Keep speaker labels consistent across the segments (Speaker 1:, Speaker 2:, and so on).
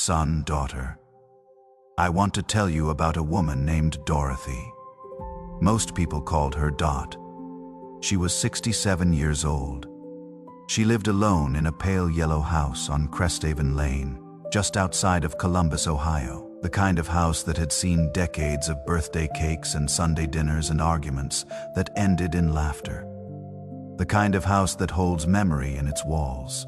Speaker 1: Son, daughter, I want to tell you about a woman named Dorothy. Most people called her Dot. She was 67 years old. She lived alone in a pale yellow house on Cresthaven Lane, just outside of Columbus, Ohio. The kind of house that had seen decades of birthday cakes and Sunday dinners and arguments that ended in laughter. The kind of house that holds memory in its walls.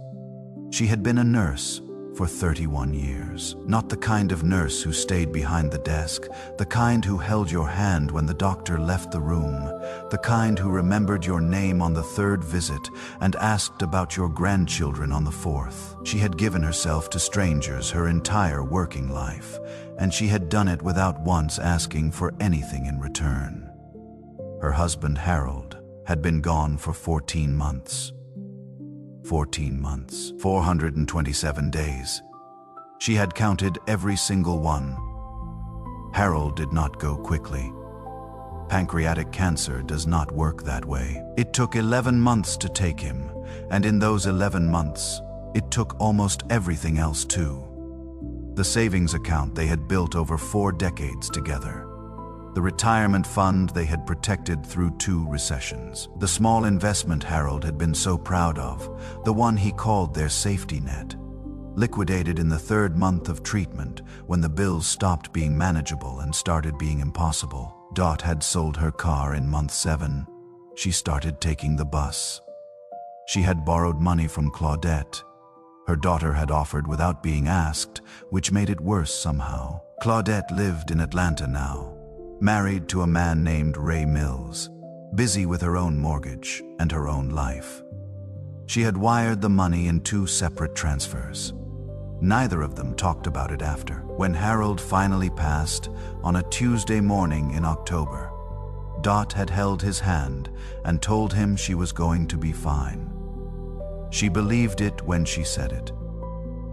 Speaker 1: She had been a nurse for 31 years. Not the kind of nurse who stayed behind the desk, the kind who held your hand when the doctor left the room, the kind who remembered your name on the third visit and asked about your grandchildren on the fourth. She had given herself to strangers her entire working life, and she had done it without once asking for anything in return. Her husband, Harold, had been gone for 14 months. 14 months, 427 days. She had counted every single one. Harold did not go quickly. Pancreatic cancer does not work that way. It took 11 months to take him, and in those 11 months, it took almost everything else too. The savings account they had built over 4 decades together. The retirement fund they had protected through 2 recessions. The small investment Harold had been so proud of, the one he called their safety net. Liquidated in the 3rd month of treatment, when the bills stopped being manageable and started being impossible. Dot had sold her car in month 7. She started taking the bus. She had borrowed money from Claudette. Her daughter had offered without being asked, which made it worse somehow. Claudette lived in Atlanta now, married to a man named Ray Mills, busy with her own mortgage and her own life. She had wired the money in 2 separate transfers. Neither of them talked about it after. When Harold finally passed, on a Tuesday morning in October, Dot had held his hand and told him she was going to be fine. She believed it when she said it.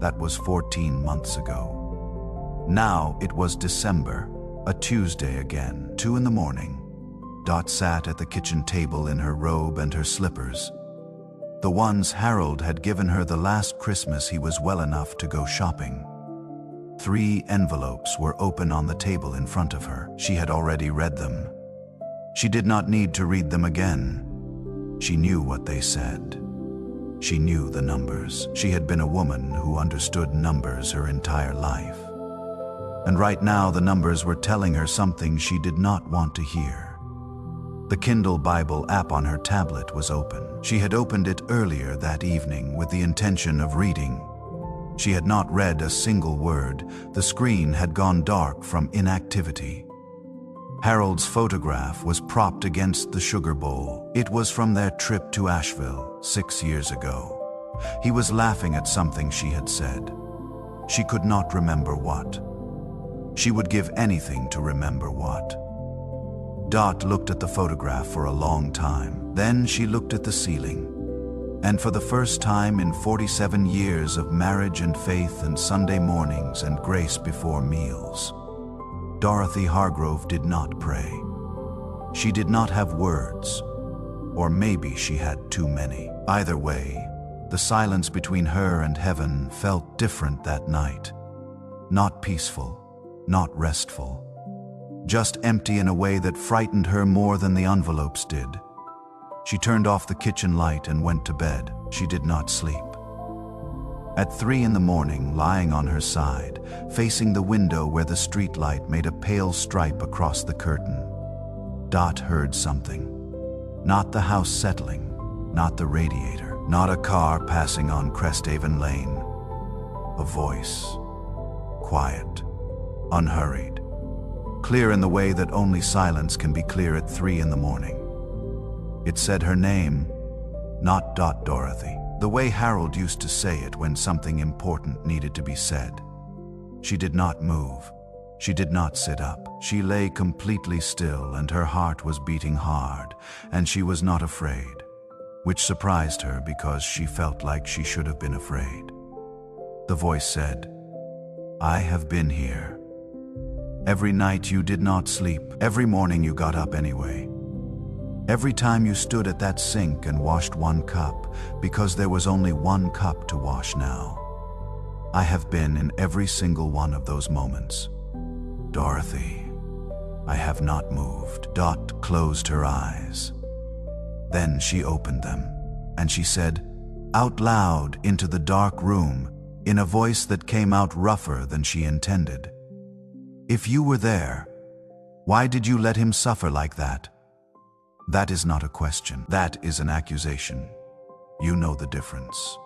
Speaker 1: That was 14 months ago. Now it was December, a Tuesday again, 2 in the morning. Dot sat at the kitchen table in her robe and her slippers, the ones Harold had given her the last Christmas he was well enough to go shopping. 3 envelopes were open on the table in front of her. She had already read them. She did not need to read them again. She knew what they said. She knew the numbers. She had been a woman who understood numbers her entire life. And right now the numbers were telling her something she did not want to hear. The Kindle Bible app on her tablet was open. She had opened it earlier that evening with the intention of reading. She had not read a single word. The screen had gone dark from inactivity. Harold's photograph was propped against the sugar bowl. It was from their trip to Asheville 6 years ago. He was laughing at something she had said. She could not remember what. She would give anything to remember what. Dot looked at the photograph for a long time. Then she looked at the ceiling. And for the first time in 47 years of marriage and faith and Sunday mornings and grace before meals, Dorothy Hargrove did not pray. She did not have words. Or maybe she had too many. Either way, the silence between her and heaven felt different that night. Not peaceful, not restful. Just empty in a way that frightened her more than the envelopes did. She turned off the kitchen light and went to bed. She did not sleep. At 3 in the morning, lying on her side, facing the window where the street light made a pale stripe across the curtain, Dot heard something. Not the house settling, not the radiator, not a car passing on Cresthaven Lane. A voice. Quiet, unhurried. Clear in the way that only silence can be clear at 3 in the morning. It said her name, not Dot Dorothy, the way Harold used to say it when something important needed to be said. She did not move. She did not sit up. She lay completely still, and her heart was beating hard, and she was not afraid, which surprised her because she felt like she should have been afraid. The voice said, "I have been here. Every night you did not sleep. Every morning you got up anyway. Every time you stood at that sink and washed 1 cup, because there was only 1 cup to wash now. I have been in every single one of those moments. Dorothy, I have not moved. Dot closed her eyes. Then she opened them, and she said, out loud into the dark room, in a voice that came out rougher than she intended, "If you were there, why did you let him suffer like that?" That is not a question. That is an accusation. You know the difference.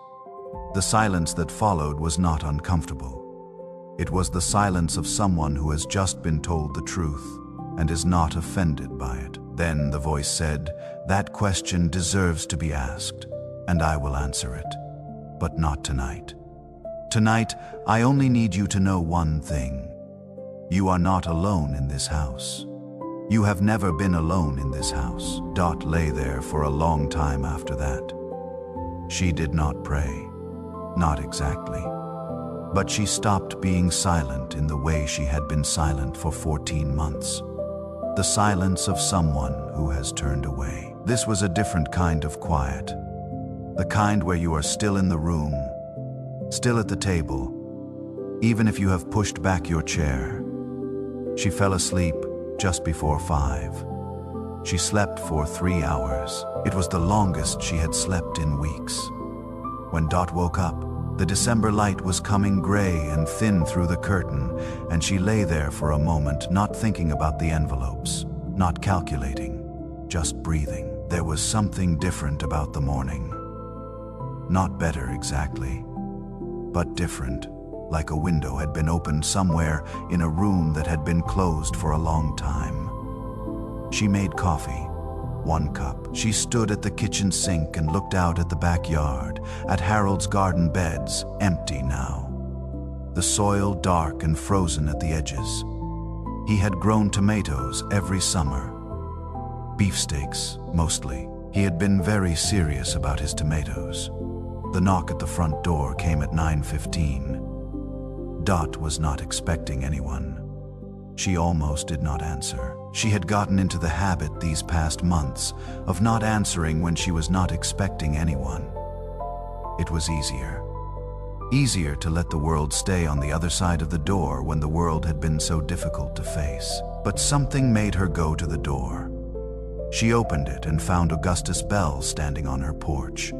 Speaker 1: The silence that followed was not uncomfortable. It was the silence of someone who has just been told the truth and is not offended by it. Then the voice said, "That question deserves to be asked, and I will answer it. But not tonight. Tonight, I only need you to know one thing. You are not alone in this house. You have never been alone in this house." Dot lay there for a long time after that. She did not pray. Not exactly. But she stopped being silent in the way she had been silent for 14 months. The silence of someone who has turned away. This was a different kind of quiet. The kind where you are still in the room, still at the table, even if you have pushed back your chair. She fell asleep just before 5. She slept for 3 hours. It was the longest she had slept in weeks. When Dot woke up, the December light was coming gray and thin through the curtain, and she lay there for a moment, not thinking about the envelopes, not calculating, just breathing. There was something different about the morning. Not better exactly, but different, like a window had been opened somewhere in a room that had been closed for a long time. She made coffee, 1 cup. She stood at the kitchen sink and looked out at the backyard, at Harold's garden beds, empty now. The soil dark and frozen at the edges. He had grown tomatoes every summer. Beefsteaks, mostly. He had been very serious about his tomatoes. The knock at the front door came at 9:15. Dot was not expecting anyone. She almost did not answer. She had gotten into the habit these past months of not answering when she was not expecting anyone. It was easier. Easier to let the world stay on the other side of the door when the world had been so difficult to face. But something made her go to the door. She opened it and found Augustus Bell standing on her porch.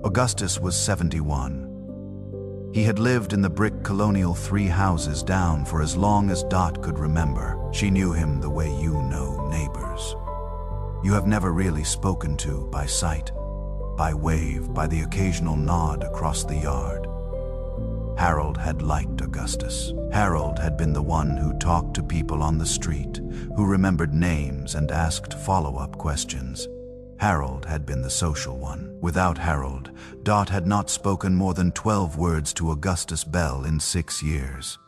Speaker 1: Augustus was 71. He had lived in the brick colonial 3 houses down for as long as Dot could remember. She knew him the way you know neighbors. You have never really spoken to by sight, by wave, by the occasional nod across the yard. Harold had liked Augustus. Harold had been the one who talked to people on the street, who remembered names and asked follow-up questions. Harold had been the social one. Without Harold, Dot had not spoken more than 12 words to Augustus Bell in 6 years.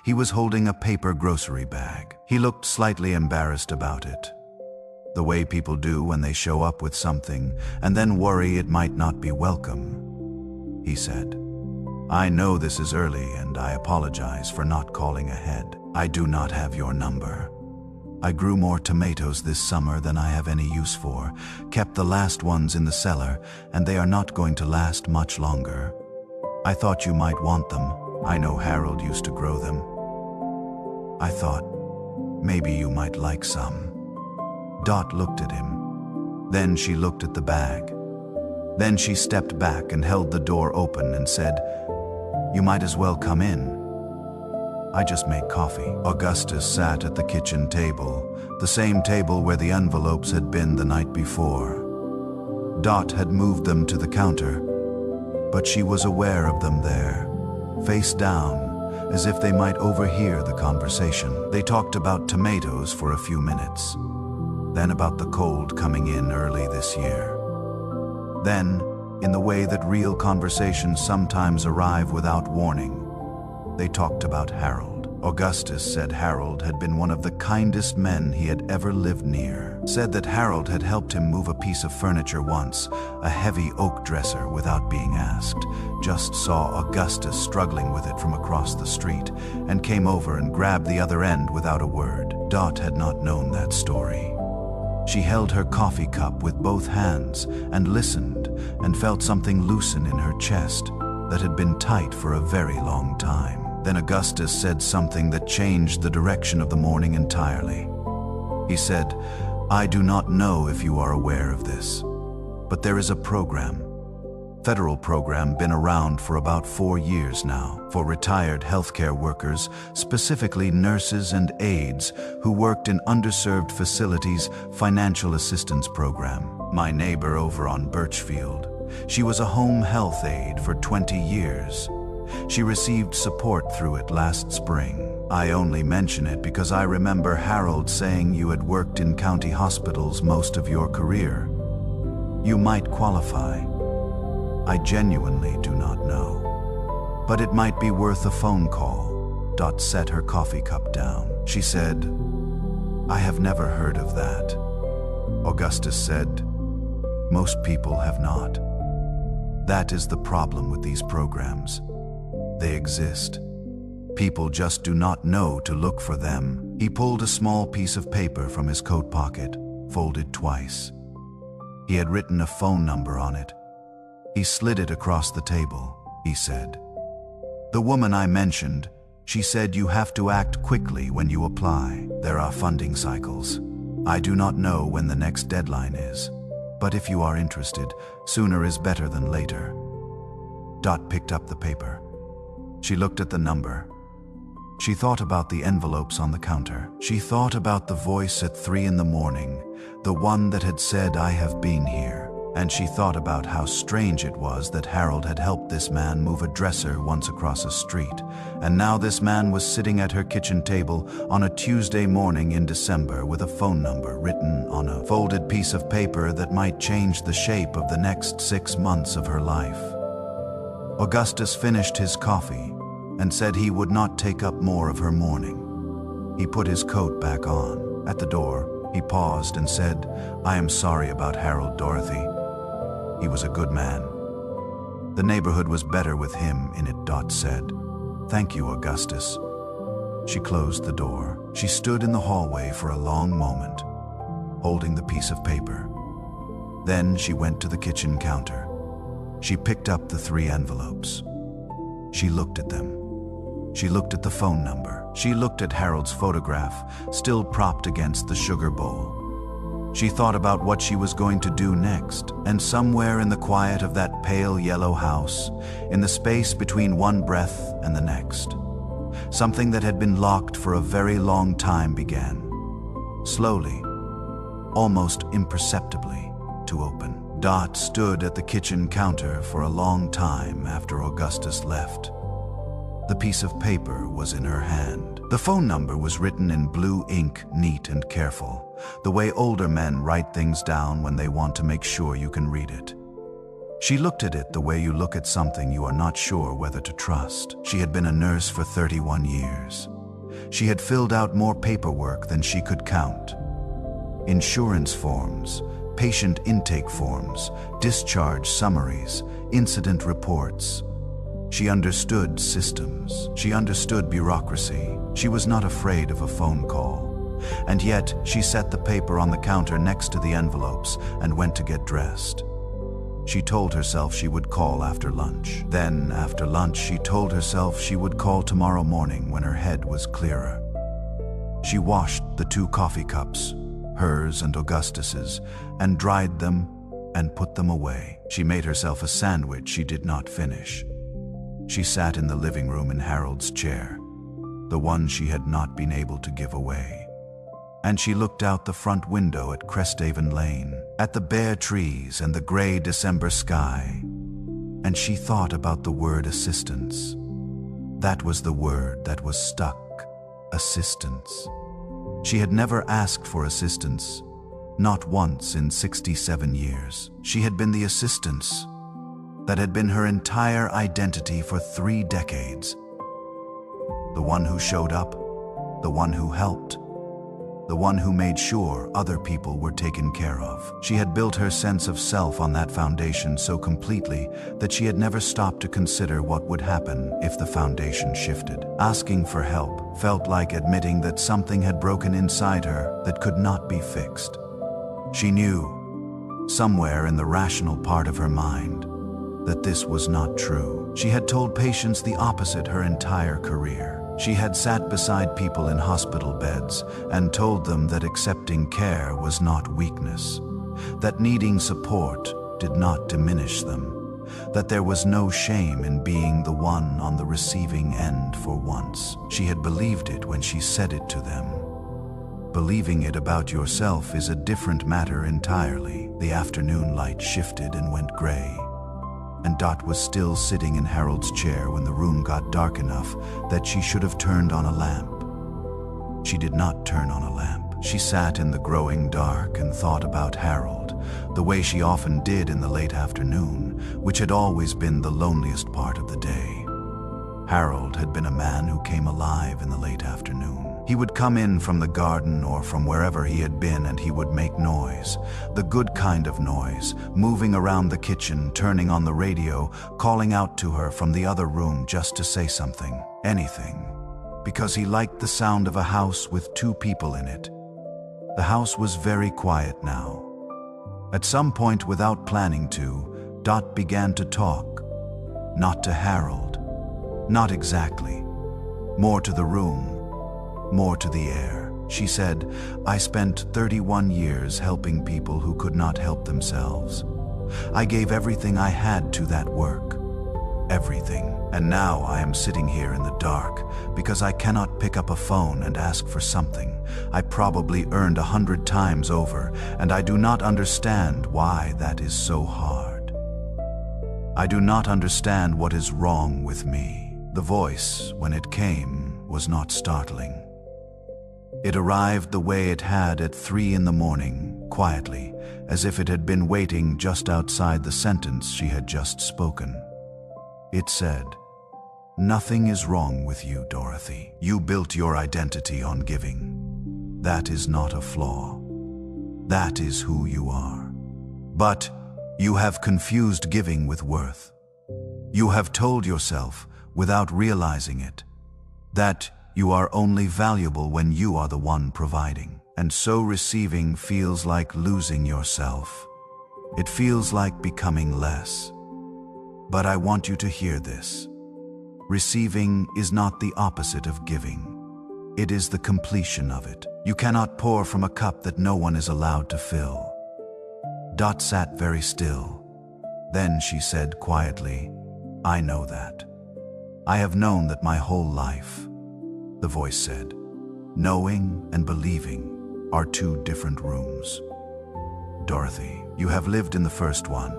Speaker 1: He was holding a paper grocery bag. He looked slightly embarrassed about it. The way people do when they show up with something and then worry it might not be welcome. He said, "I know this is early and I apologize for not calling ahead. I do not have your number. I grew more tomatoes this summer than I have any use for, kept the last ones in the cellar, and they are not going to last much longer. I thought you might want them. I know Harold used to grow them. I thought maybe you might like some." Dot looked at him. Then she looked at the bag. Then she stepped back and held the door open and said, "You might as well come in. I just made coffee." Augustus sat at the kitchen table, the same table where the envelopes had been the night before. Dot had moved them to the counter, but she was aware of them there, face down, as if they might overhear the conversation. They talked about tomatoes for a few minutes, then about the cold coming in early this year. Then, in the way that real conversations sometimes arrive without warning, they talked about Harold. Augustus said Harold had been one of the kindest men he had ever lived near. Said that Harold had helped him move a piece of furniture once, a heavy oak dresser, without being asked. Just saw Augustus struggling with it from across the street and came over and grabbed the other end without a word. Dot had not known that story. She held her coffee cup with both hands and listened and felt something loosen in her chest, that had been tight for a very long time. Then Augustus said something that changed the direction of the morning entirely. He said, "I do not know if you are aware of this, but there is a program, federal program been around for about 4 years now, for retired healthcare workers, specifically nurses and aides who worked in underserved facilities, financial assistance program. My neighbor over on Birchfield, she was a home health aide for 20 years. She received support through it last spring. I only mention it because I remember Harold saying you had worked in county hospitals most of your career. You might qualify. I genuinely do not know. But it might be worth a phone call." Dot set her coffee cup down. She said, "I have never heard of that." Augustus said, "Most people have not. That is the problem with these programs. They exist. People just do not know to look for them." He pulled a small piece of paper from his coat pocket, folded twice. He had written a phone number on it. He slid it across the table. He said, "The woman I mentioned, she said you have to act quickly when you apply. There are funding cycles. I do not know when the next deadline is, but if you are interested, sooner is better than later." Dot picked up the paper. She looked at the number. She thought about the envelopes on the counter. She thought about the voice at 3 in the morning, the one that had said, "I have been here." And she thought about how strange it was that Harold had helped this man move a dresser once across a street, and now this man was sitting at her kitchen table on a Tuesday morning in December with a phone number written on a folded piece of paper that might change the shape of the next 6 months of her life. Augustus finished his coffee and said he would not take up more of her morning. He put his coat back on. At the door, he paused and said, "I am sorry about Harold, Dorothy. He was a good man. The neighborhood was better with him in it," Dot said. "Thank you, Augustus." She closed the door. She stood in the hallway for a long moment, holding the piece of paper. Then she went to the kitchen counter. She picked up the 3 envelopes. She looked at them. She looked at the phone number. She looked at Harold's photograph, still propped against the sugar bowl. She thought about what she was going to do next, and somewhere in the quiet of that pale yellow house, in the space between one breath and the next, something that had been locked for a very long time began, slowly, almost imperceptibly, to open. Dot stood at the kitchen counter for a long time after Augustus left. The piece of paper was in her hand. The phone number was written in blue ink, neat and careful, the way older men write things down when they want to make sure you can read it. She looked at it the way you look at something you are not sure whether to trust. She had been a nurse for 31 years. She had filled out more paperwork than she could count. Insurance forms, patient intake forms, discharge summaries, incident reports. She understood systems. She understood bureaucracy. She was not afraid of a phone call. And yet, she set the paper on the counter next to the envelopes and went to get dressed. She told herself she would call after lunch. Then, after lunch, she told herself she would call tomorrow morning when her head was clearer. She washed the 2 coffee cups, hers and Augustus's, and dried them and put them away. She made herself a sandwich she did not finish. She sat in the living room in Harold's chair, the one she had not been able to give away. And she looked out the front window at Cresthaven Lane, at the bare trees and the gray December sky. And she thought about the word assistance. That was the word that was stuck. Assistance. She had never asked for assistance, not once in 67 years. She had been the assistance that had been her entire identity for 3 decades. The one who showed up, the one who helped, the one who made sure other people were taken care of. She had built her sense of self on that foundation so completely that she had never stopped to consider what would happen if the foundation shifted. Asking for help felt like admitting that something had broken inside her that could not be fixed. She knew, somewhere in the rational part of her mind, that this was not true. She had told patients the opposite her entire career. She had sat beside people in hospital beds and told them that accepting care was not weakness, that needing support did not diminish them, that there was no shame in being the one on the receiving end for once. She had believed it when she said it to them. Believing it about yourself is a different matter entirely. The afternoon light shifted and went gray, and Dot was still sitting in Harold's chair when the room got dark enough that she should have turned on a lamp. She did not turn on a lamp. She sat in the growing dark and thought about Harold, the way she often did in the late afternoon, which had always been the loneliest part of the day. Harold had been a man who came alive in the late afternoon. He would come in from the garden or from wherever he had been, and he would make noise, the good kind of noise, moving around the kitchen, turning on the radio, calling out to her from the other room just to say something, anything, because he liked the sound of a house with two people in it. The house was very quiet now. At some point, without planning to, Dot began to talk. Not to Harold. Not exactly. More to the room. More to the air. She said, "I spent 31 years helping people who could not help themselves. I gave everything I had to that work. Everything. And now I am sitting here in the dark because I cannot pick up a phone and ask for something I probably earned 100 times over, and I do not understand why that is so hard. I do not understand what is wrong with me." The voice, when it came, was not startling. It arrived the way it had at 3 in the morning, quietly, as if it had been waiting just outside the sentence she had just spoken. It said, "Nothing is wrong with you, Dorothy. You built your identity on giving. That is not a flaw. That is who you are. But you have confused giving with worth. You have told yourself, without realizing it, that you are only valuable when you are the one providing. And so receiving feels like losing yourself. It feels like becoming less. But I want you to hear this. Receiving is not the opposite of giving. It is the completion of it. You cannot pour from a cup that no one is allowed to fill." Dot sat very still. Then she said quietly, "I know that. I have known that my whole life." The voice said, "Knowing and believing are two different rooms. Dorothy, you have lived in the first one.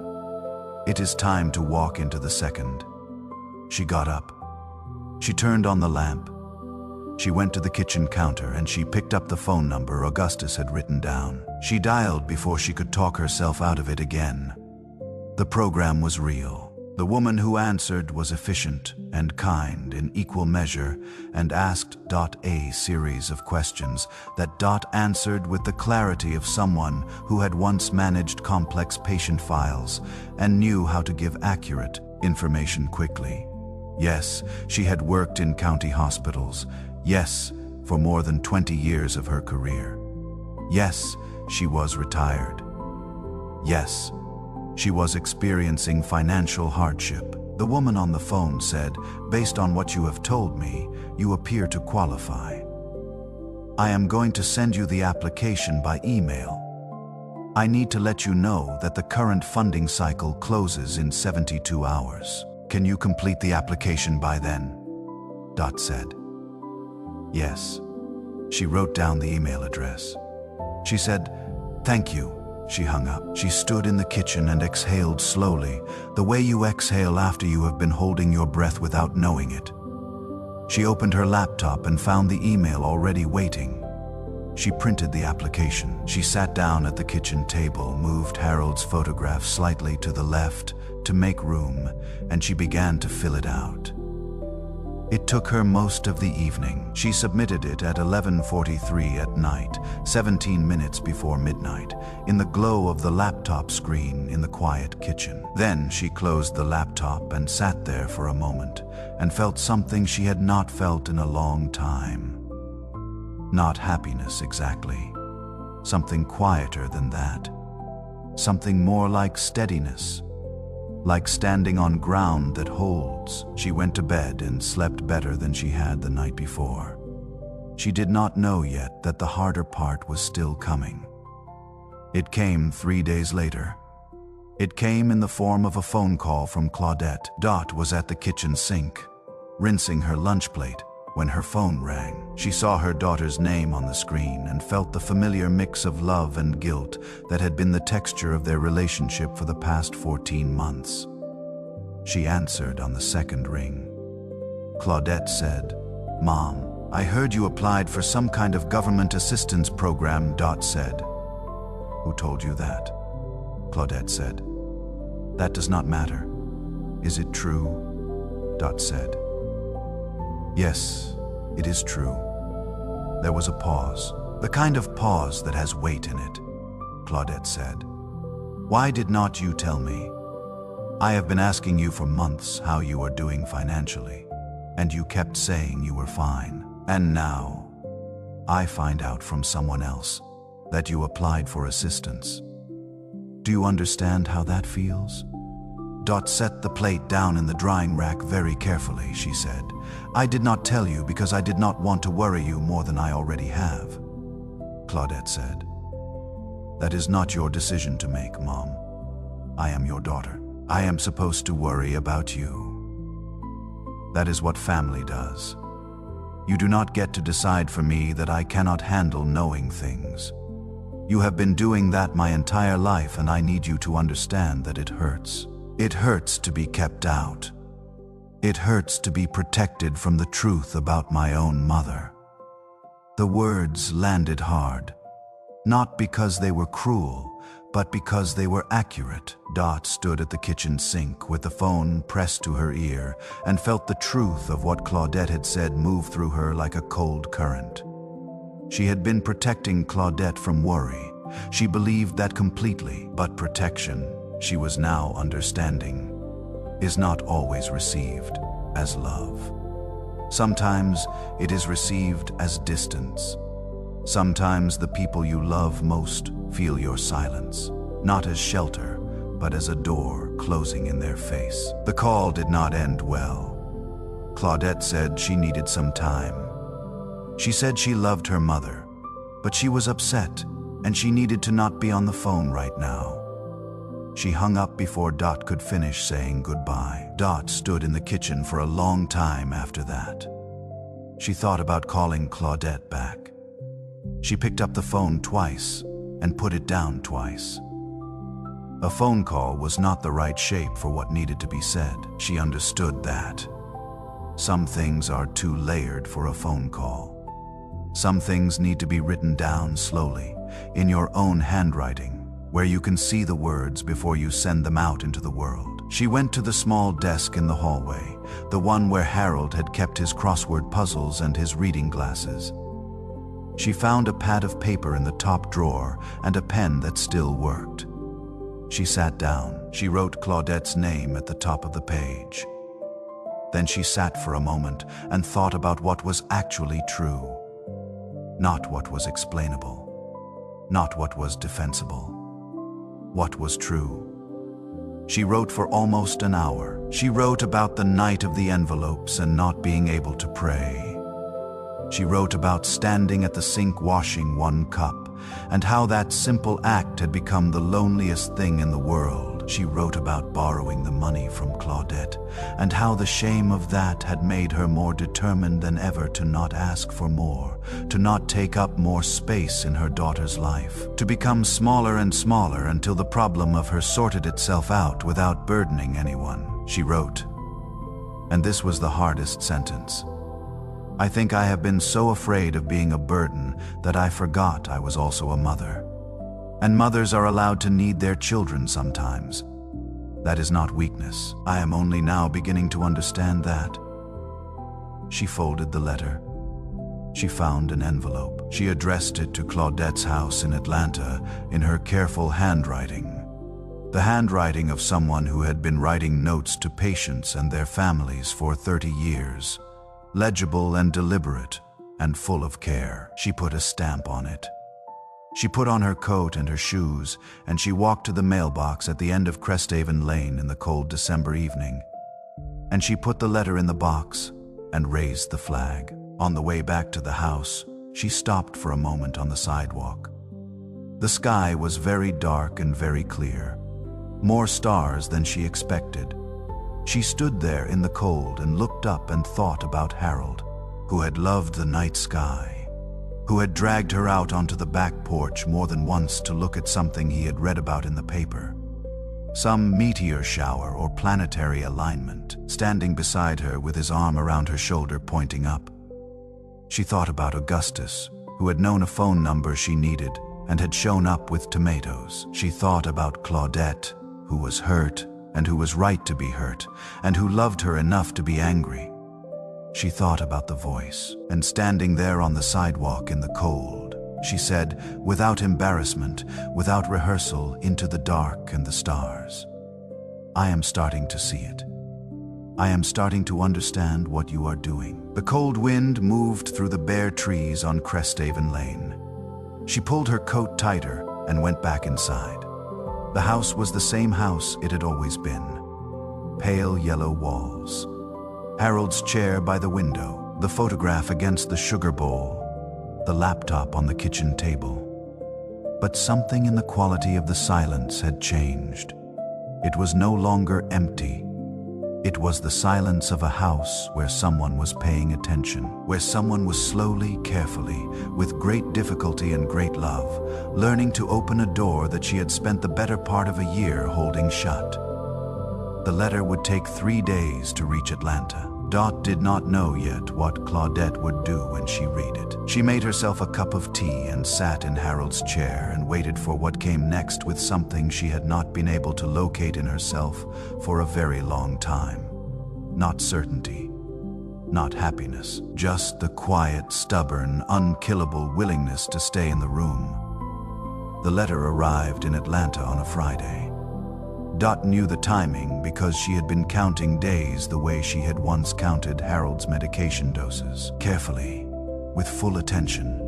Speaker 1: It is time to walk into the second." She got up. She turned on the lamp. She went to the kitchen counter and she picked up the phone number Augustus had written down. She dialed before she could talk herself out of it again. The program was real. The woman who answered was efficient and kind in equal measure and asked Dot a series of questions that Dot answered with the clarity of someone who had once managed complex patient files and knew how to give accurate information quickly. Yes, she had worked in county hospitals. Yes, for more than 20 years of her career. Yes, she was retired. Yes, she was experiencing financial hardship. The woman on the phone said, "Based on what you have told me, you appear to qualify. I am going to send you the application by email. I need to let you know that the current funding cycle closes in 72 hours. Can you complete the application by then?" Dot said. Yes. She wrote down the email address. She said, "Thank you." She hung up. She stood in the kitchen and exhaled slowly, the way you exhale after you have been holding your breath without knowing it. She opened her laptop and found the email already waiting. She printed the application. She sat down at the kitchen table, moved Harold's photograph slightly to the left to make room, and she began to fill it out. It took her most of the evening. She submitted it at 11:43 at night, 17 minutes before midnight, in the glow of the laptop screen in the quiet kitchen. Then she closed the laptop and sat there for a moment and felt something she had not felt in a long time. Not happiness exactly. Something quieter than that. Something more like steadiness. like standing on ground that holds. She went to bed and slept better than she had the night before. She did not know yet that the harder part was still coming. It came 3 days later. It came in the form of a phone call from Claudette. Dot was at the kitchen sink, rinsing her lunch plate, when her phone rang. She saw her daughter's name on the screen and felt the familiar mix of love and guilt that had been the texture of their relationship for the past 14 months. She answered on the second ring. Claudette said, "Mom, I heard you applied for some kind of government assistance program," Dot said. "Who told you that?" Claudette said. "That does not matter. Is it true?" Dot said. "Yes, it is true." There was a pause, the kind of pause that has weight in it. Claudette said, "Why did not you tell me? I have been asking you for months how you are doing financially, and you kept saying you were fine. And now, I find out from someone else that you applied for assistance. Do you understand how that feels?" Dot set the plate down in the drying rack very carefully. She said, "I did not tell you because I did not want to worry you more than I already have." Claudette said, "That is not your decision to make, Mom. I am your daughter. I am supposed to worry about you. That is what family does. You do not get to decide for me that I cannot handle knowing things. You have been doing that my entire life, and I need you to understand that it hurts. It hurts to be kept out. It hurts to be protected from the truth about my own mother." The words landed hard, not because they were cruel, but because they were accurate. Dot stood at the kitchen sink with the phone pressed to her ear and felt the truth of what Claudette had said move through her like a cold current. She had been protecting Claudette from worry. She believed that completely, but protection, she was now understanding, is not always received as love. Sometimes it is received as distance. Sometimes the people you love most feel your silence, not as shelter, but as a door closing in their face. The call did not end well. Claudette said she needed some time. She said she loved her mother, but she was upset and she needed to not be on the phone right now. She hung up before Dot could finish saying goodbye. Dot stood in the kitchen for a long time after that. She thought about calling Claudette back. She picked up the phone twice and put it down twice. A phone call was not the right shape for what needed to be said. She understood that. Some things are too layered for a phone call. Some things need to be written down slowly, in your own handwriting, where you can see the words before you send them out into the world. She went to the small desk in the hallway, the one where Harold had kept his crossword puzzles and his reading glasses. She found a pad of paper in the top drawer and a pen that still worked. She sat down. She wrote Claudette's name at the top of the page. Then she sat for a moment and thought about what was actually true. Not what was explainable. Not what was defensible. What was true. She wrote for almost an hour. She wrote about the night of the envelopes and not being able to pray. She wrote about standing at the sink washing one cup, and how that simple act had become the loneliest thing in the world. She wrote about borrowing the money from Claudette, and how the shame of that had made her more determined than ever to not ask for more, to not take up more space in her daughter's life, to become smaller and smaller until the problem of her sorted itself out without burdening anyone. She wrote, and this was the hardest sentence, "I think I have been so afraid of being a burden that I forgot I was also a mother. And mothers are allowed to need their children sometimes. That is not weakness. I am only now beginning to understand that." She folded the letter. She found an envelope. She addressed it to Claudette's house in Atlanta in her careful handwriting. The handwriting of someone who had been writing notes to patients and their families for 30 years. Legible and deliberate, and full of care. She put a stamp on it. She put on her coat and her shoes, and she walked to the mailbox at the end of Cresthaven Lane in the cold December evening. And she put the letter in the box and raised the flag. On the way back to the house, she stopped for a moment on the sidewalk. The sky was very dark and very clear, more stars than she expected. She stood there in the cold and looked up and thought about Harold, who had loved the night sky, who had dragged her out onto the back porch more than once to look at something he had read about in the paper. Some meteor shower or planetary alignment, standing beside her with his arm around her shoulder pointing up. She thought about Augustus, who had known a phone number she needed and had shown up with tomatoes. She thought about Claudette, who was hurt and who was right to be hurt, and who loved her enough to be angry. She thought about the voice, and standing there on the sidewalk in the cold, she said, without embarrassment, without rehearsal, into the dark and the stars, "I am starting to see it. I am starting to understand what you are doing." The cold wind moved through the bare trees on Cresthaven Lane. She pulled her coat tighter and went back inside. The house was the same house it had always been. Pale yellow walls. Harold's chair by the window, the photograph against the sugar bowl, the laptop on the kitchen table. But something in the quality of the silence had changed. It was no longer empty. It was the silence of a house where someone was paying attention, where someone was slowly, carefully, with great difficulty and great love, learning to open a door that she had spent the better part of a year holding shut. The letter would take 3 days to reach Atlanta. Dot did not know yet what Claudette would do when she read it. She made herself a cup of tea and sat in Harold's chair and waited for what came next with something she had not been able to locate in herself for a very long time. Not certainty, not happiness, just the quiet, stubborn, unkillable willingness to stay in the room. The letter arrived in Atlanta on a Friday. Dot knew the timing because she had been counting days the way she had once counted Harold's medication doses, carefully, with full attention,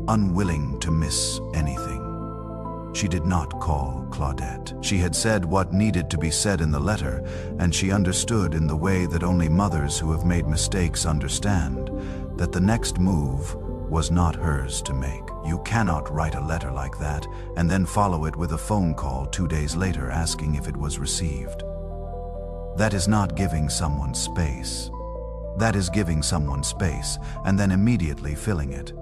Speaker 1: unwilling to miss anything. She did not call Claudette. She had said what needed to be said in the letter, and she understood in the way that only mothers who have made mistakes understand that the next move was not hers to make. You cannot write a letter like that and then follow it with a phone call 2 days later asking if it was received. That is not giving someone space. That is giving someone space and then immediately filling it.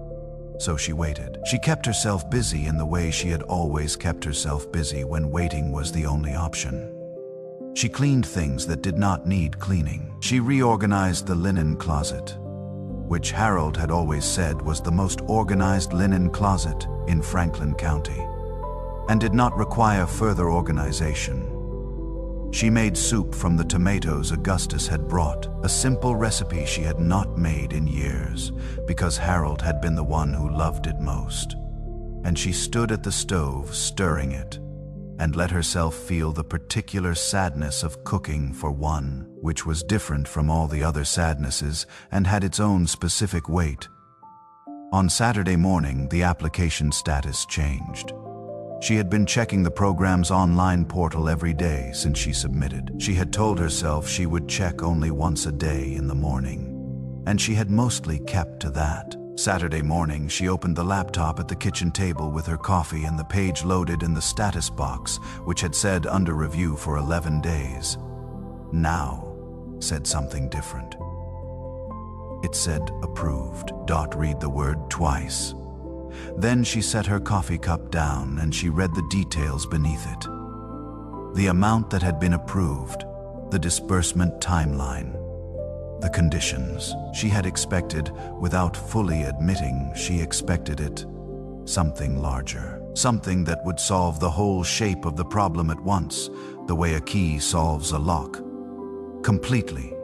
Speaker 1: So she waited. She kept herself busy in the way she had always kept herself busy when waiting was the only option. She cleaned things that did not need cleaning. She reorganized the linen closet, which Harold had always said was the most organized linen closet in Franklin County, and did not require further organization. She made soup from the tomatoes Augustus had brought, a simple recipe she had not made in years, because Harold had been the one who loved it most. And she stood at the stove stirring it, and let herself feel the particular sadness of cooking for one, which was different from all the other sadnesses and had its own specific weight. On Saturday morning, the application status changed. She had been checking the program's online portal every day since she submitted. She had told herself she would check only once a day in the morning, and she had mostly kept to that. Saturday morning, she opened the laptop at the kitchen table with her coffee and the page loaded in the status box, which had said under review for 11 days. Now said something different. It said approved. Dot read the word twice. Then she set her coffee cup down and she read the details beneath it. The amount that had been approved, the disbursement timeline, the conditions. She had expected, without fully admitting she expected it, something larger. Something that would solve the whole shape of the problem at once, the way a key solves a lock. Completely.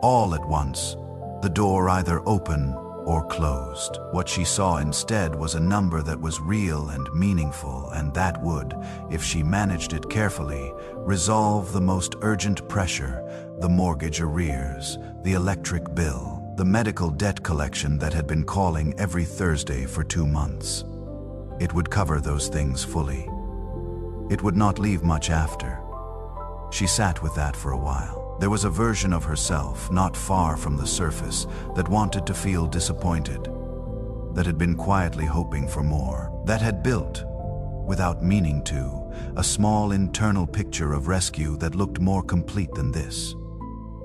Speaker 1: All at once. The door either open or closed. What she saw instead was a number that was real and meaningful, and that would, if she managed it carefully, resolve the most urgent pressure, the mortgage arrears, the electric bill, the medical debt collection that had been calling every Thursday for 2 months. It would cover those things fully. It would not leave much after. She sat with that for a while. There was a version of herself, not far from the surface, that wanted to feel disappointed, that had been quietly hoping for more, that had built, without meaning to, a small internal picture of rescue that looked more complete than this.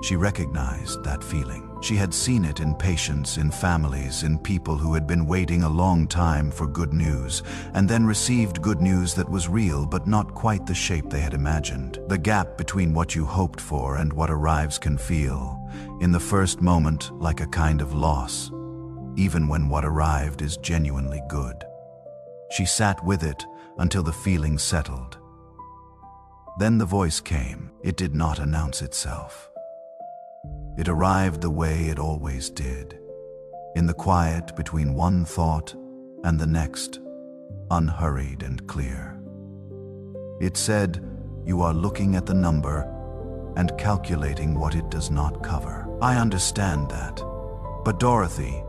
Speaker 1: She recognized that feeling. She had seen it in patients, in families, in people who had been waiting a long time for good news, and then received good news that was real but not quite the shape they had imagined. The gap between what you hoped for and what arrives can feel, in the first moment, like a kind of loss, even when what arrived is genuinely good. She sat with it until the feeling settled. Then the voice came. It did not announce itself. It arrived the way it always did, in the quiet between one thought and the next, unhurried and clear. It said, "You are looking at the number and calculating what it does not cover. I understand that. But Dorothy,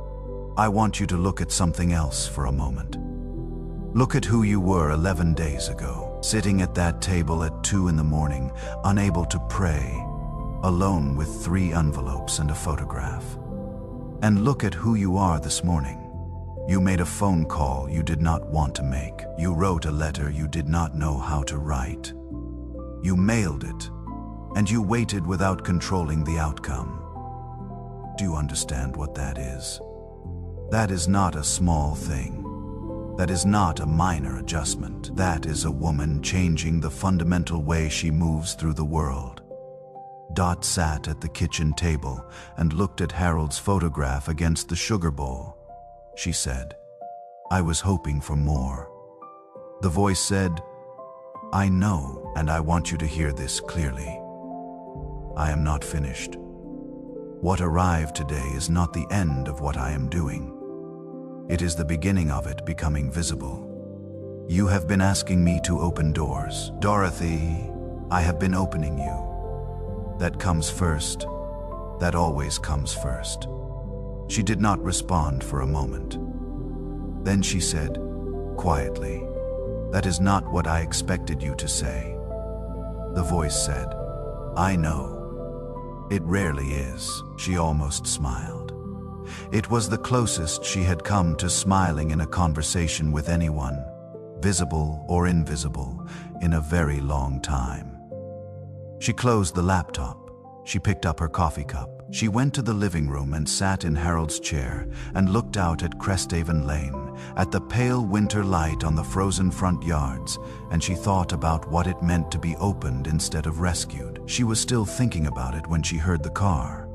Speaker 1: I want you to look at something else for a moment. Look at who you were 11 days ago, sitting at that table at 2 in the morning, unable to pray, alone with 3 envelopes and a photograph. And look at who you are this morning. You made a phone call you did not want to make. You wrote a letter you did not know how to write. You mailed it, and you waited without controlling the outcome. Do you understand what that is? That is not a small thing. That is not a minor adjustment. That is a woman changing the fundamental way she moves through the world." Dot sat at the kitchen table and looked at Harold's photograph against the sugar bowl. She said, "I was hoping for more." The voice said, "I know, and I want you to hear this clearly. I am not finished. What arrived today is not the end of what I am doing. It is the beginning of it becoming visible. You have been asking me to open doors. Dorothy, I have been opening you. That comes first. That always comes first." She did not respond for a moment. Then she said, quietly, "That is not what I expected you to say." The voice said, "I know. It rarely is." She almost smiled. It was the closest she had come to smiling in a conversation with anyone, visible or invisible, in a very long time. She closed the laptop. She picked up her coffee cup. She went to the living room and sat in Harold's chair and looked out at Cresthaven Lane, at the pale winter light on the frozen front yards, and she thought about what it meant to be opened instead of rescued. She was still thinking about it when she heard the car.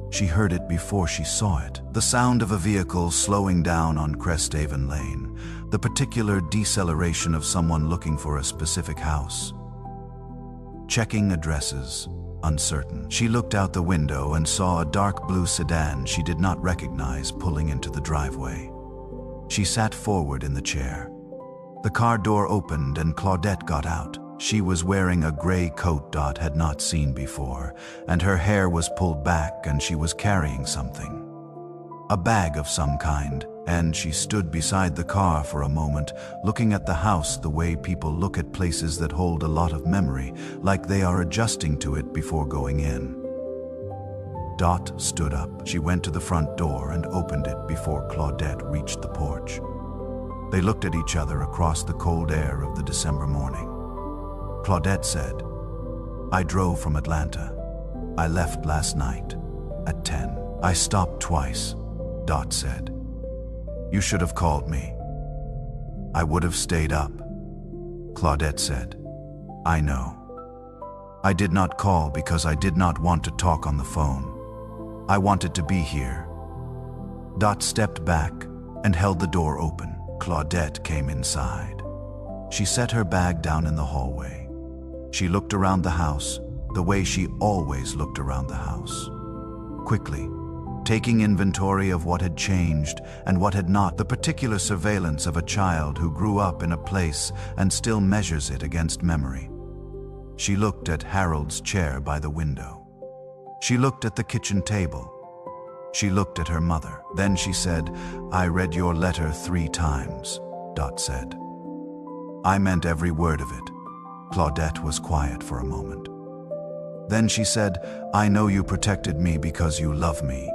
Speaker 1: She heard it before she saw it. The sound of a vehicle slowing down on Cresthaven Lane, the particular deceleration of someone looking for a specific house. Checking addresses, uncertain. She looked out the window and saw a dark blue sedan she did not recognize pulling into the driveway. She sat forward in the chair. The car door opened and Claudette got out. She was wearing a gray coat Dot had not seen before, and her hair was pulled back and she was carrying something. A bag of some kind, and she stood beside the car for a moment, looking at the house the way people look at places that hold a lot of memory, like they are adjusting to it before going in. Dot stood up. She went to the front door and opened it before Claudette reached the porch. They looked at each other across the cold air of the December morning. Claudette said, "I drove from Atlanta. I left last night at 10. I stopped twice," Dot said. "You should have called me. I would have stayed up." Claudette said, "I know. I did not call because I did not want to talk on the phone. I wanted to be here." Dot stepped back and held the door open. Claudette came inside. She set her bag down in the hallway. She looked around the house, the way she always looked around the house. Quickly, taking inventory of what had changed and what had not, the particular surveillance of a child who grew up in a place and still measures it against memory. She looked at Harold's chair by the window. She looked at the kitchen table. She looked at her mother. Then she said, "I read your letter 3 times. Dot said. I meant every word of it. Claudette was quiet for a moment. Then she said, I know you protected me because you love me.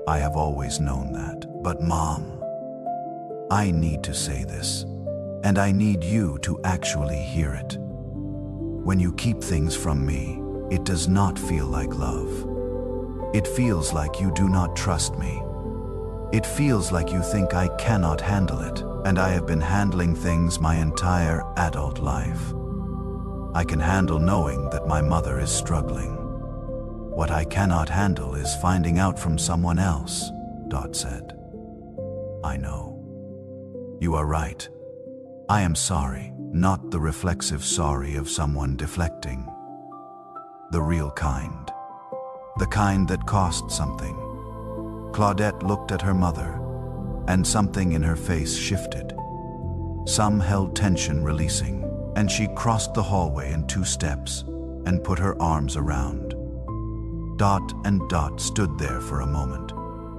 Speaker 1: I have always known that. But Mom, I need to say this, and I need you to actually hear it. When you keep things from me, it does not feel like love. It feels like you do not trust me. It feels like you think I cannot handle it, and I have been handling things my entire adult life. I can handle knowing that my mother is struggling. What I cannot handle is finding out from someone else, Dot said. I know. You are right. I am sorry, not the reflexive sorry of someone deflecting. The real kind. The kind that cost something. Claudette looked at her mother, and something in her face shifted. Some held tension releasing, and she crossed the hallway in 2 steps and put her arms around. Dot and Dot stood there for a moment,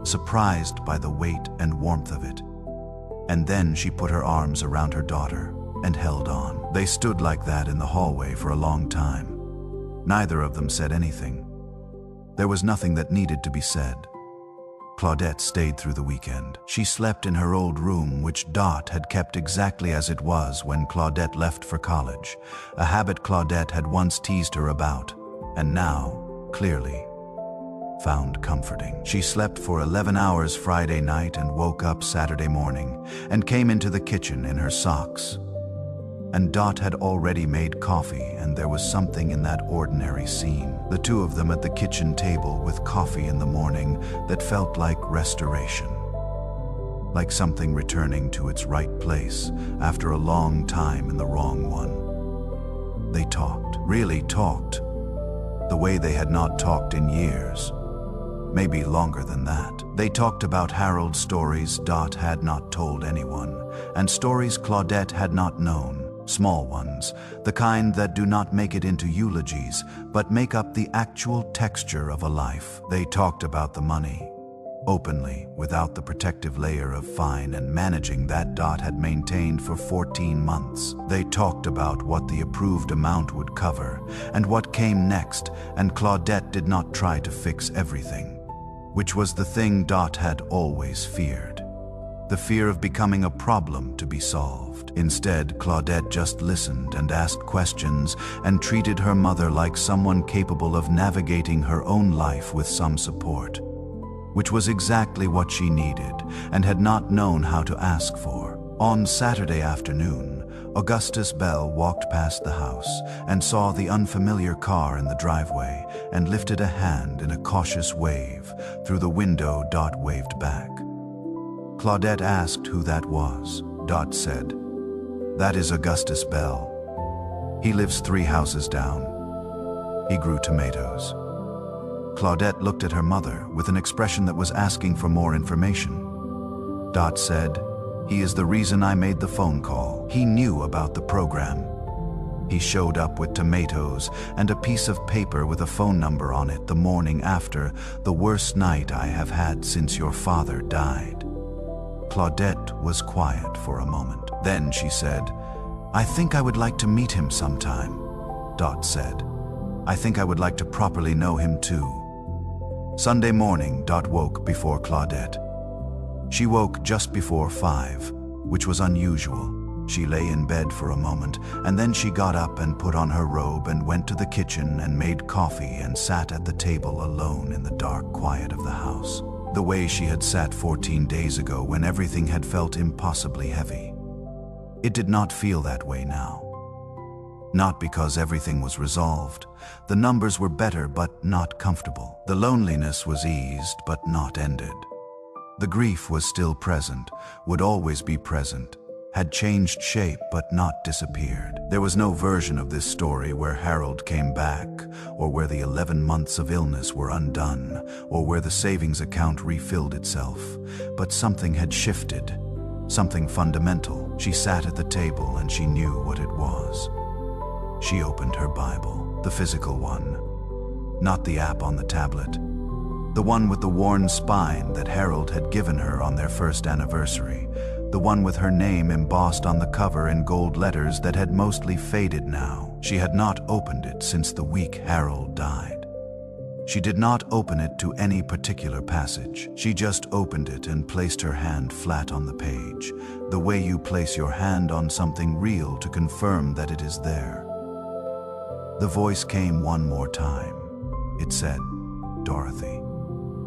Speaker 1: surprised by the weight and warmth of it. And then she put her arms around her daughter and held on. They stood like that in the hallway for a long time. Neither of them said anything. There was nothing that needed to be said. Claudette stayed through the weekend. She slept in her old room, which Dot had kept exactly as it was when Claudette left for college, a habit Claudette had once teased her about, and now, clearly, found comforting. She slept for 11 hours Friday night and woke up Saturday morning and came into the kitchen in her socks. And Dot had already made coffee, and there was something in that ordinary scene, the two of them at the kitchen table with coffee in the morning, that felt like restoration. Like something returning to its right place after a long time in the wrong one. They talked, really talked, the way they had not talked in years. Maybe longer than that. They talked about Harold's stories Dot had not told anyone, and stories Claudette had not known. Small ones, the kind that do not make it into eulogies, but make up the actual texture of a life. They talked about the money, openly, without the protective layer of fine and managing that Dot had maintained for 14 months. They talked about what the approved amount would cover, and what came next, and Claudette did not try to fix everything, which was the thing Dot had always feared. The fear of becoming a problem to be solved. Instead, Claudette just listened and asked questions and treated her mother like someone capable of navigating her own life with some support, which was exactly what she needed and had not known how to ask for. On Saturday afternoon, Augustus Bell walked past the house and saw the unfamiliar car in the driveway and lifted a hand in a cautious wave. Through the window, Dot waved back. Claudette asked who that was. Dot said, "That is Augustus Bell. He lives 3 houses down. He grew tomatoes." Claudette looked at her mother with an expression that was asking for more information. Dot said, "He is the reason I made the phone call. He knew about the program. He showed up with tomatoes and a piece of paper with a phone number on it the morning after the worst night I have had since your father died." Claudette was quiet for a moment. Then she said, "I think I would like to meet him sometime." Dot said, "I think I would like to properly know him too." Sunday morning, Dot woke before Claudette. She woke just before 5, which was unusual. She lay in bed for a moment, and then she got up and put on her robe and went to the kitchen and made coffee and sat at the table alone in the dark quiet of the house, the way she had sat 14 days ago when everything had felt impossibly heavy. It did not feel that way now. Not because everything was resolved. The numbers were better but not comfortable. The loneliness was eased but not ended. The grief was still present, would always be present, had changed shape but not disappeared. There was no version of this story where Harold came back, or where the 11 months of illness were undone, or where the savings account refilled itself. But something had shifted, something fundamental. She sat at the table and she knew what it was. She opened her Bible, the physical one, not the app on the tablet, the one with the worn spine that Harold had given her on their first anniversary, the one with her name embossed on the cover in gold letters that had mostly faded now. She had not opened it since the week Harold died. She did not open it to any particular passage. She just opened it and placed her hand flat on the page, the way you place your hand on something real to confirm that it is there. The voice came one more time. It said, "Dorothy,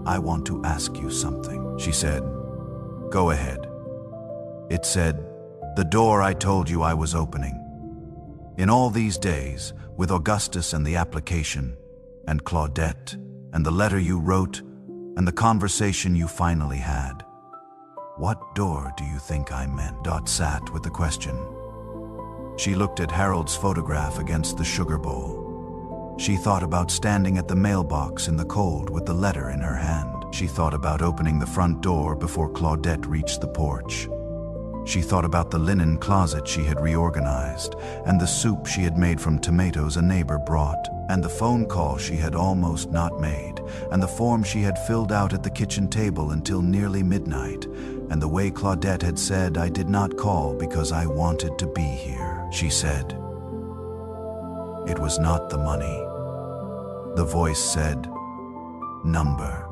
Speaker 1: I want to ask you something." She said, "Go ahead." It said, "The door I told you I was opening. In all these days, with Augustus and the application, and Claudette, and the letter you wrote, and the conversation you finally had, what door do you think I meant?" Dot sat with the question. She looked at Harold's photograph against the sugar bowl. She thought about standing at the mailbox in the cold with the letter in her hand. She thought about opening the front door before Claudette reached the porch. She thought about the linen closet she had reorganized, and the soup she had made from tomatoes a neighbor brought, and the phone call she had almost not made, and the form she had filled out at the kitchen table until nearly midnight, and the way Claudette had said, "I did not call because I wanted to be here." She said, "It was not the money." The voice said, "Number."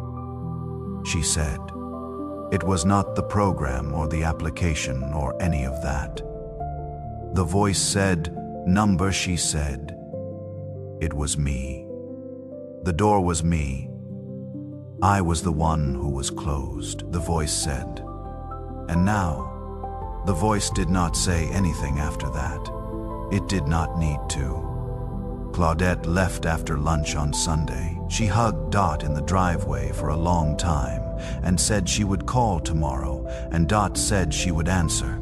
Speaker 1: She said, "It was not the program or the application or any of that." The voice said, "Number," she said. "It was me. The door was me. I was the one who was closed," the voice said. And now, the voice did not say anything after that. It did not need to. Claudette left after lunch on Sunday. She hugged Dot in the driveway for a long time and said she would call tomorrow, and Dot said she would answer.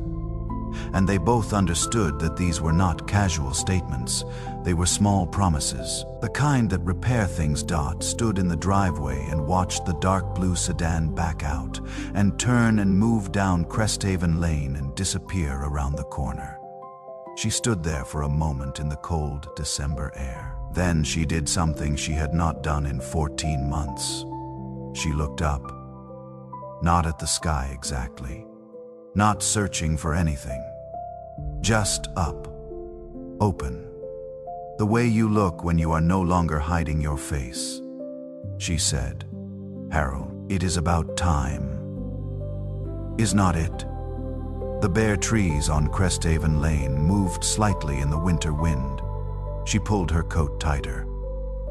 Speaker 1: And they both understood that these were not casual statements. They were small promises, the kind that repair things. Dot stood in the driveway and watched the dark blue sedan back out and turn and move down Cresthaven Lane and disappear around the corner. She stood there for a moment in the cold December air. Then she did something she had not done in 14 months. She looked up. Not at the sky exactly. Not searching for anything. Just up. Open. The way you look when you are no longer hiding your face. She said, "Harold, it is about time. Is not it?" The bare trees on Cresthaven Lane moved slightly in the winter wind. She pulled her coat tighter.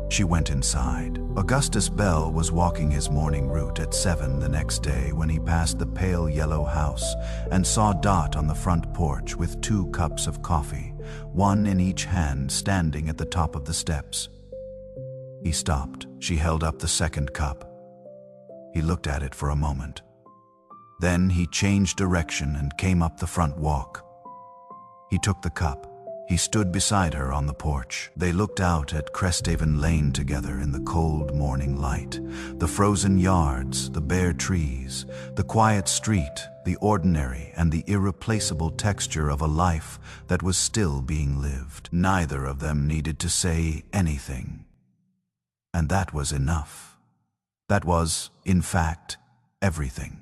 Speaker 1: She went inside. Augustus Bell was walking his morning route at 7 the next day when he passed the pale yellow house and saw Dot on the front porch with 2 cups of coffee, one in each hand, standing at the top of the steps. He stopped. She held up the second cup. He looked at it for a moment. Then he changed direction and came up the front walk. He took the cup. He stood beside her on the porch. They looked out at Cresthaven Lane together in the cold morning light. The frozen yards, the bare trees, the quiet street, the ordinary and the irreplaceable texture of a life that was still being lived. Neither of them needed to say anything. And that was enough. That was, in fact, everything.